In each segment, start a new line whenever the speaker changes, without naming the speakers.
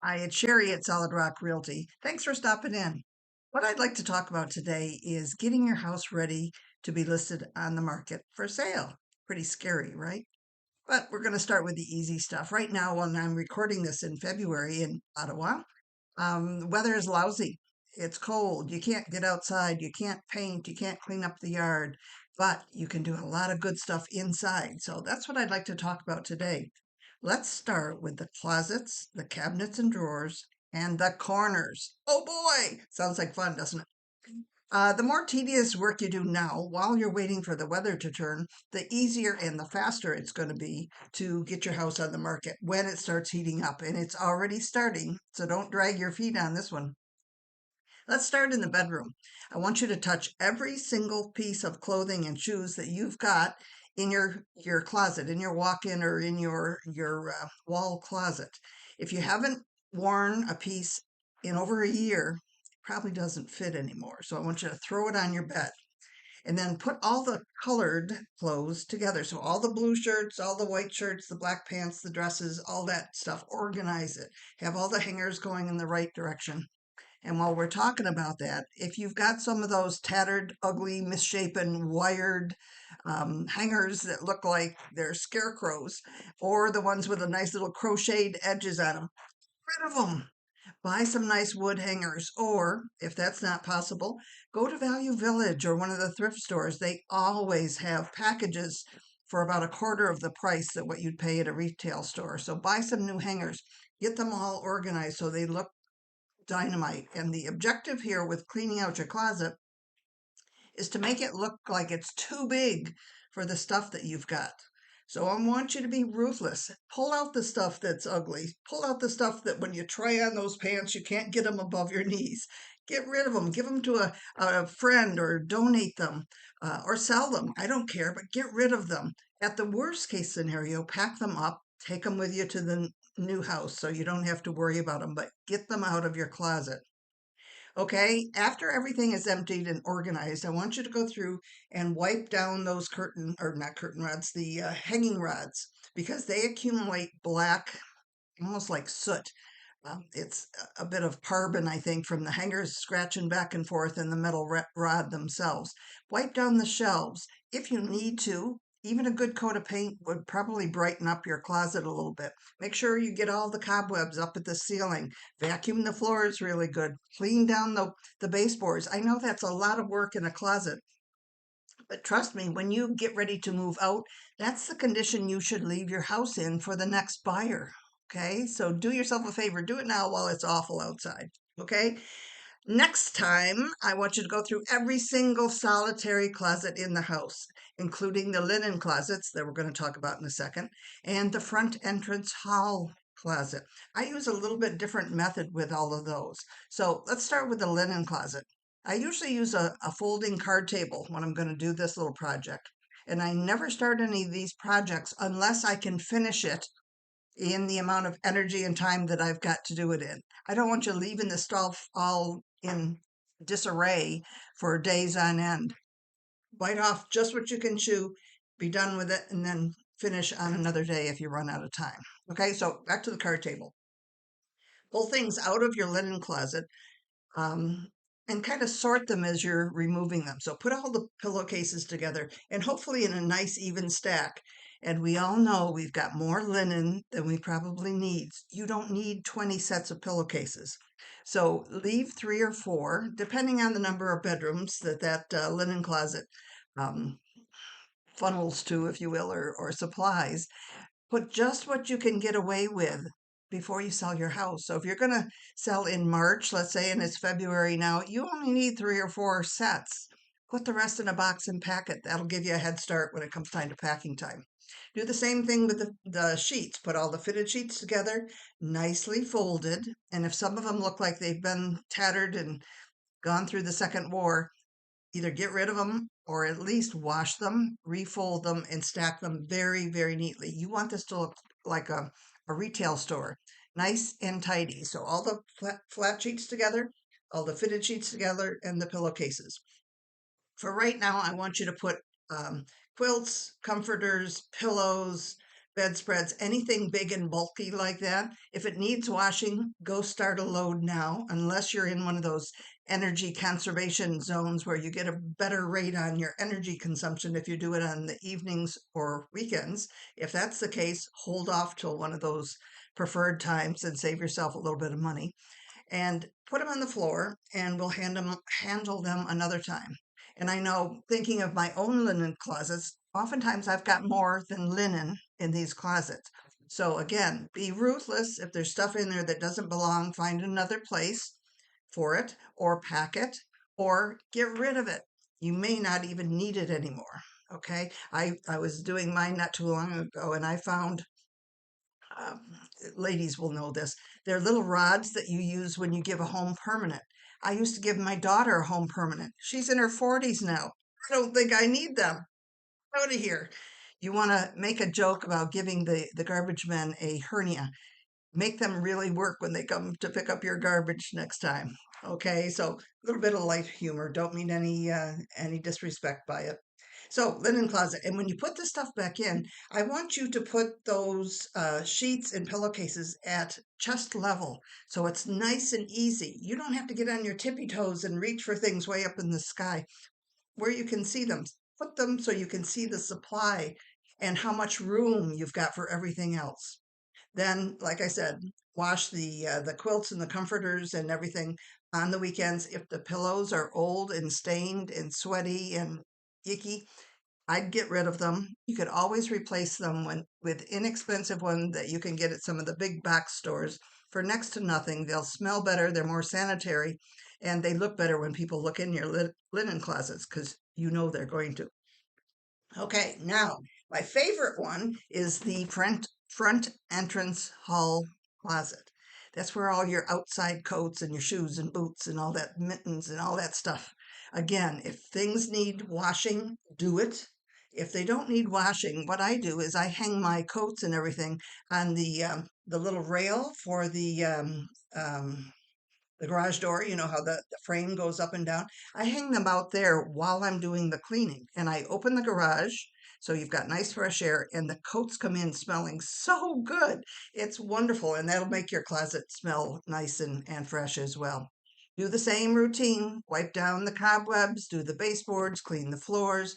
Hi, it's Sherry at Solid Rock Realty. Thanks for stopping in. What I'd like to talk about today is getting your house ready to be listed on the market for sale. Pretty scary, right? But we're going to start with the easy stuff. Right now, when I'm recording this in February in Ottawa, the weather is lousy. It's cold. You can't get outside. You can't paint. You can't clean up the yard, but you can do a lot of good stuff inside. So that's what I'd like to talk about today. Let's start with the closets, the cabinets and drawers, and the corners. Oh boy! Sounds like fun, doesn't it? The more tedious work you do now while you're waiting for the weather to turn, the easier and the faster it's going to be to get your house on the market when it starts heating up. And it's already starting, so don't drag your feet on this one. Let's start in the bedroom. I want you to touch every single piece of clothing and shoes that you've got in your closet, in your walk-in or in your wall closet. If you haven't worn a piece in over a year, it probably doesn't fit anymore. So I want you to throw it on your bed and then put all the colored clothes together. So all the blue shirts, all the white shirts, the black pants, the dresses, all that stuff, organize it. Have all the hangers going in the right direction. And while we're talking about that, if you've got some of those tattered, ugly, misshapen, wired hangers that look like they're scarecrows, or the ones with the nice little crocheted edges on them, rid of them. Buy some nice wood hangers, or if that's not possible, go to Value Village or one of the thrift stores. They always have packages for about a quarter of the price that what you'd pay at a retail store. So buy some new hangers, get them all organized so they look dynamite. And the objective here with cleaning out your closet is to make it look like it's too big for the stuff that you've got. So I want you to be ruthless. Pull out the stuff that's ugly. Pull out the stuff that when you try on those pants, you can't get them above your knees. Get rid of them. Give them to a friend or donate them or sell them. I don't care, but get rid of them. At the worst case scenario, pack them up, take them with you to the new house so you don't have to worry about them, but get them out of your closet. Okay, after everything is emptied and organized, I want you to go through and wipe down those curtain, or not curtain rods, the hanging rods, because they accumulate black, almost like soot. It's a bit of carbon, I think, from the hangers scratching back and forth and the metal rod themselves. Wipe down the shelves if you need to. Even a good coat of paint would probably brighten up your closet a little bit. Make sure you get all the cobwebs up at the ceiling. Vacuum the floors really good. Clean down the baseboards. I know that's a lot of work in a closet, but trust me, when you get ready to move out, that's the condition you should leave your house in for the next buyer. Okay, so do yourself a favor, do it now while it's awful outside. Okay, next time I want you to go through every single solitary closet in the house, including the linen closets that we're going to talk about in a second, and the front entrance hall closet. I use a little bit different method with all of those. So let's start with the linen closet. I usually use a folding card table when I'm going to do this little project. And I never start any of these projects unless I can finish it in the amount of energy and time that I've got to do it in. I don't want you leaving the stuff all in disarray for days on end. Bite off just what you can chew, be done with it, and then finish on another day if you run out of time. Okay, so back to the card table. Pull things out of your linen closet um, and kind of sort them as you're removing them. So put all the pillowcases together and hopefully in a nice even stack. And we all know we've got more linen than we probably need. You don't need 20 sets of pillowcases. So leave 3 or 4, depending on the number of bedrooms that linen closet um, funnels to, if you will, or supplies. Put just what you can get away with before you sell your house. So if you're going to sell in March, let's say, and it's February now, you only need 3 or 4 sets. Put the rest in a box and pack it. That'll give you a head start when it comes time to packing time. Do the same thing with the sheets. Put all the fitted sheets together, nicely folded. And if some of them look like they've been tattered and gone through the Second War, either get rid of them or at least wash them, refold them, and stack them very, very neatly. You want this to look like a retail store, nice and tidy. So all the flat sheets together, all the fitted sheets together, and the pillowcases. For right now, I want you to put quilts, comforters, pillows, bedspreads, anything big and bulky like that. If it needs washing, go start a load now, unless you're in one of those energy conservation zones where you get a better rate on your energy consumption if you do it on the evenings or weekends. If that's the case, hold off till one of those preferred times and save yourself a little bit of money and put them on the floor and we'll handle them another time. And I know, thinking of my own linen closets, oftentimes I've got more than linen in these closets. So again, be ruthless. If there's stuff in there that doesn't belong, find another place for it or pack it or get rid of it. You may not even need it anymore. Okay. I was doing mine not too long ago and I found um, ladies will know this. They're little rods that you use when you give a home permanent. I used to give my daughter a home permanent. She's in her 40s now. I don't think I need them. Out of here. You want to make a joke about giving the garbage men a hernia. Make them really work when they come to pick up your garbage next time. Okay, so a little bit of light humor. Don't mean any disrespect by it. So linen closet, and when you put the stuff back in, I want you to put those sheets and pillowcases at chest level, so it's nice and easy. You don't have to get on your tippy toes and reach for things way up in the sky where you can see them. Put them so you can see the supply and how much room you've got for everything else. Then, like I said, wash the quilts and the comforters and everything on the weekends. If the pillows are old and stained and sweaty and icky, I'd get rid of them. You could always replace them with inexpensive ones that you can get at some of the big box stores for next to nothing. They'll smell better, they're more sanitary, and they look better when people look in your linen closets because you know they're going to. Okay, now my favorite one is the front entrance hall closet. That's where all your outside coats and your shoes and boots and all that mittens and all that stuff. Again, if things need washing, do it. If they don't need washing, what I do is I hang my coats and everything on the little rail for the garage door, you know how the frame goes up and down. I hang them out there while I'm doing the cleaning. And I open the garage so you've got nice fresh air and the coats come in smelling so good. It's wonderful. And that'll make your closet smell nice and fresh as well. Do the same routine. Wipe down the cobwebs, do the baseboards, clean the floors,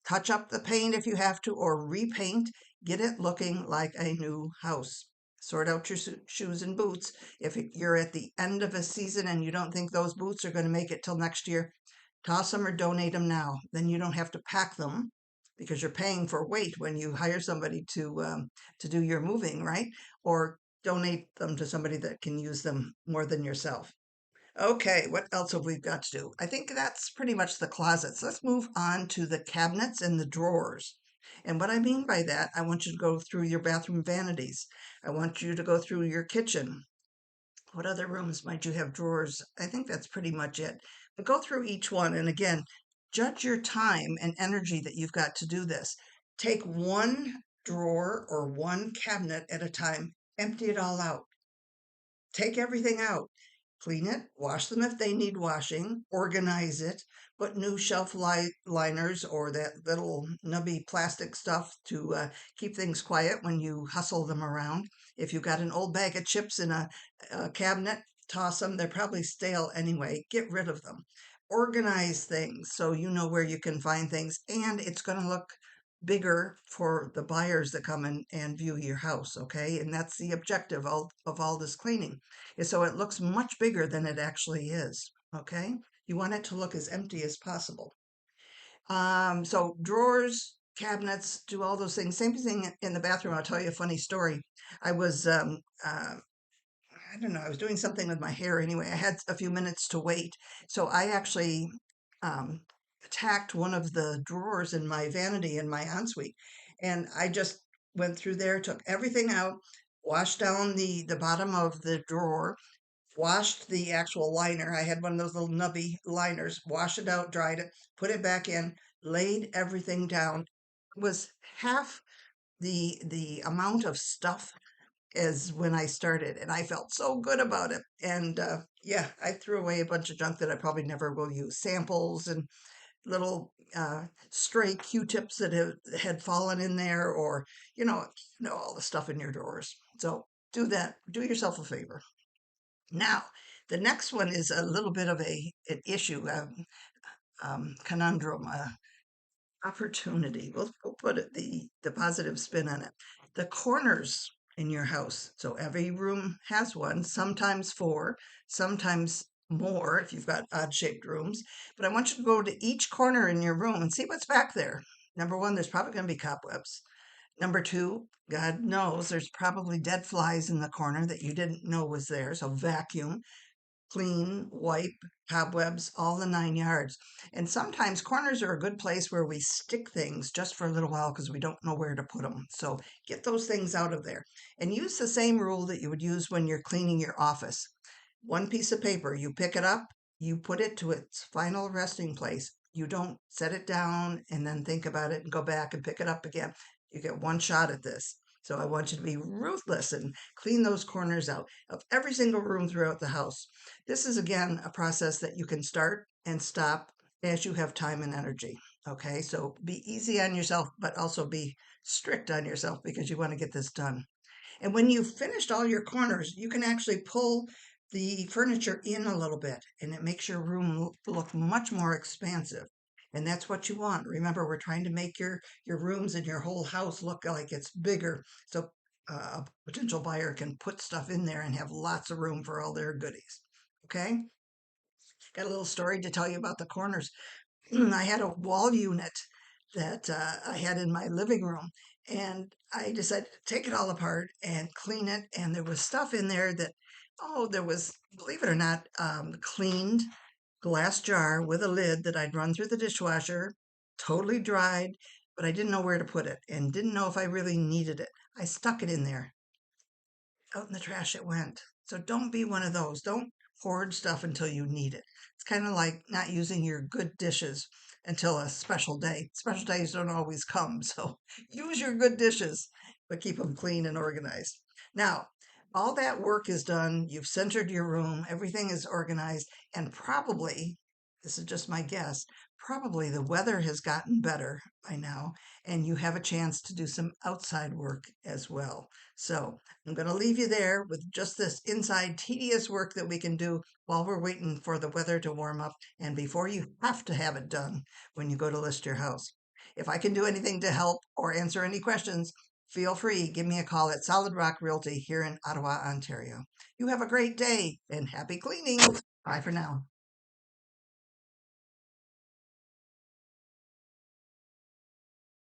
touch up the paint if you have to, or repaint. Get it looking like a new house. Sort out your shoes and boots. If you're at the end of a season and you don't think those boots are going to make it till next year, toss them or donate them now. Then you don't have to pack them because you're paying for weight when you hire somebody to do your moving, right? Or donate them to somebody that can use them more than yourself. Okay, what else have we got to do? I think that's pretty much the closets. Let's move on to the cabinets and the drawers. And what I mean by that, I want you to go through your bathroom vanities. I want you to go through your kitchen. What other rooms might you have drawers? I think that's pretty much it. But go through each one. And again, judge your time and energy that you've got to do this. Take one drawer or one cabinet at a time, empty it all out. Take everything out, clean it, wash them if they need washing, organize it, put new shelf liners or that little nubby plastic stuff to keep things quiet when you hustle them around. If you've got an old bag of chips in a cabinet, toss them. They're probably stale anyway. Get rid of them. Organize things so you know where you can find things, and it's going to look bigger for the buyers that come in and view your house, okay? And that's the objective of all this cleaning, is so it looks much bigger than it actually is, okay? You want it to look as empty as possible. So drawers, cabinets, do all those things. Same thing in the bathroom. I'll tell you a funny story. I was I don't know, I was doing something with my hair anyway. I had a few minutes to wait. So I actually um, attacked one of the drawers in my vanity in my ensuite. And I just went through there, took everything out, washed down the bottom of the drawer, washed the actual liner. I had one of those little nubby liners, washed it out, dried it, put it back in, laid everything down. It was half the amount of stuff as when I started, and I felt so good about it. And yeah, I threw away a bunch of junk that I probably never will use, samples and little stray Q-tips that had fallen in there, or all the stuff in your drawers. So do that. Do yourself a favor. Now, the next one is a little bit of an issue, conundrum, opportunity. We'll put the positive spin on it. The corners in your house. So every room has one, sometimes four, sometimes more if you've got odd shaped rooms. But I want you to go to each corner in your room and see what's back there. Number one, there's probably going to be cobwebs. Number two, God knows there's probably dead flies in the corner that you didn't know was there. So vacuum, clean, wipe, cobwebs, all the 9 yards. And sometimes corners are a good place where we stick things just for a little while because we don't know where to put them. So get those things out of there and use the same rule that you would use when you're cleaning your office. One piece of paper, you pick it up, you put it to its final resting place. You don't set it down and then think about it and go back and pick it up again. You get one shot at this. So I want you to be ruthless and clean those corners out of every single room throughout the house. This is again a process that you can start and stop as you have time and energy. Okay, so be easy on yourself, but also be strict on yourself because you want to get this done. And when you've finished all your corners, you can actually pull the furniture in a little bit and it makes your room look much more expansive. And that's what you want. Remember, we're trying to make your rooms and your whole house look like it's bigger. So a potential buyer can put stuff in there and have lots of room for all their goodies. Okay? Got a little story to tell you about the corners. I had a wall unit that I had in my living room, and I decided to take it all apart and clean it. And there was stuff in there that, oh, there was, believe it or not, cleaned glass jar with a lid that I'd run through the dishwasher, totally dried, but I didn't know where to put it and didn't know if I really needed it. I stuck it in there. Out in the trash it went. So don't be one of those. Don't hoard stuff until you need it. It's kind of like not using your good dishes until a special day. Special days don't always come, so use your good dishes, but keep them clean and organized. Now, all that work is done. You've centered your room, everything is organized, and probably, this is just my guess, probably the weather has gotten better by now, and you have a chance to do some outside work as well. So I'm going to leave you there with just this inside tedious work that we can do while we're waiting for the weather to warm up and before you have to have it done when you go to list your house. If I can do anything to help or answer any questions, feel free. Give me a call at Solid Rock Realty here in Ottawa, Ontario. You have a great day and happy cleaning. Bye for now.